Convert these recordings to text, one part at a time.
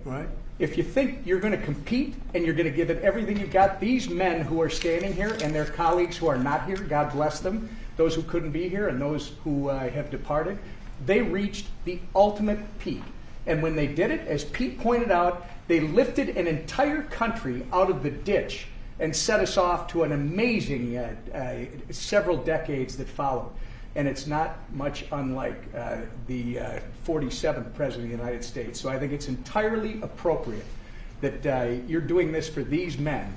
Right. If you think you're going to compete and you're going to give it everything you got, these men who are standing here and their colleagues who are not here, God bless them, those who couldn't be here and those who have departed, they reached the ultimate peak. And when they did it, as Pete pointed out, they lifted an entire country out of the ditch and set us off to an amazing several decades that followed. And it's not much unlike the 47th President of the United States. So I think it's entirely appropriate that you're doing this for these men.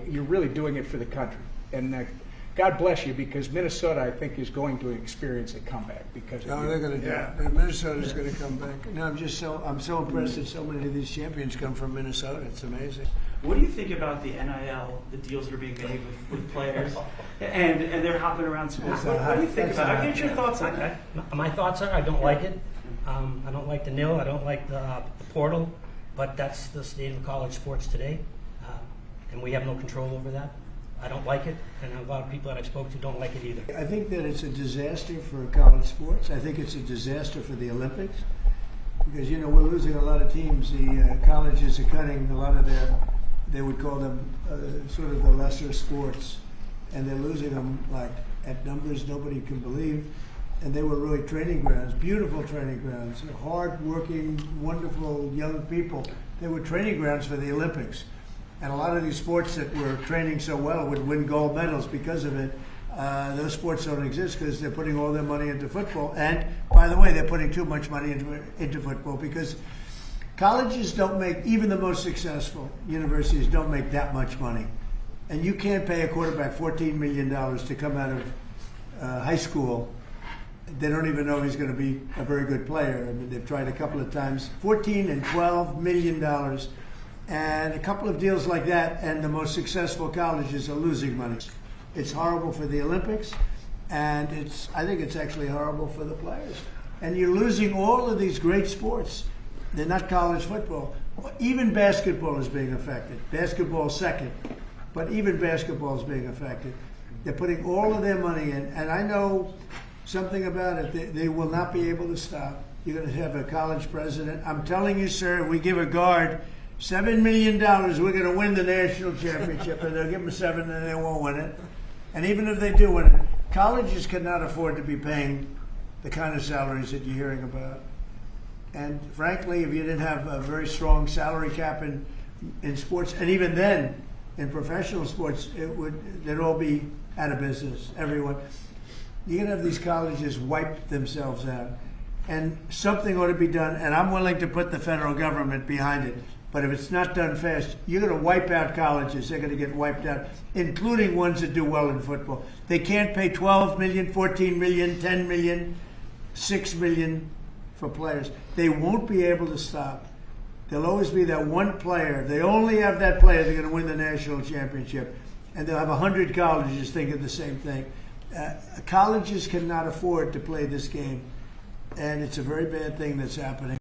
You're really doing it for the country. And God bless you, because Minnesota, I think, is going to experience a comeback because of they're going to do it. Minnesota's going to come back. No, I'm so impressed that so many of these champions come from Minnesota. It's amazing. What do you think about the NIL, the deals that are being made with players, and they're hopping around schools? What do you think about it? Get your thoughts on that. My thoughts are I don't like it. I don't like the nil. I don't like the portal. But that's the state of college sports today, and we have no control over that. I don't like it, and a lot of people that I spoke to don't like it either. I think that it's a disaster for college sports. I think it's a disaster for the Olympics because, we're losing a lot of teams. The colleges are cutting a lot of they would call them sort of the lesser sports, and they're losing them like at numbers nobody can believe. And they were really training grounds, beautiful training grounds, hard-working, wonderful young people. They were training grounds for the Olympics. And a lot of these sports that were training so well would win gold medals because of it. Those sports don't exist because they're putting all their money into football. And, by the way, they're putting too much money into football because colleges don't make, even the most successful universities don't make that much money. And you can't pay a quarterback $14 million to come out of high school. They don't even know he's going to be a very good player. I mean, they've tried a couple of times. $14 and $12 million. And a couple of deals like that, and the most successful colleges are losing money. It's horrible for the Olympics, and I think it's actually horrible for the players. And you're losing all of these great sports. They're not college football. Even basketball is being affected. Basketball second, but even basketball is being affected. They're putting all of their money in, and I know something about it. They will not be able to stop. You're going to have a college president. I'm telling you, sir, we give a guard $7 million, we're going to win the national championship, and they'll give them $7 and they won't win it. And even if they do win it, colleges cannot afford to be paying the kind of salaries that you're hearing about. And frankly, if you didn't have a very strong salary cap in sports, and even then, in professional sports, they'd all be out of business, everyone. You're going to have these colleges wipe themselves out. And something ought to be done, and I'm willing to put the federal government behind it. But if it's not done fast, you're going to wipe out colleges. They're going to get wiped out, including ones that do well in football. They can't pay $12 million, $14 million, $10 million, $6 million for players. They won't be able to stop. There'll always be that one player. They only have that player. They're going to win the national championship. And they'll have 100 colleges thinking the same thing. Colleges cannot afford to play this game. And it's a very bad thing that's happening.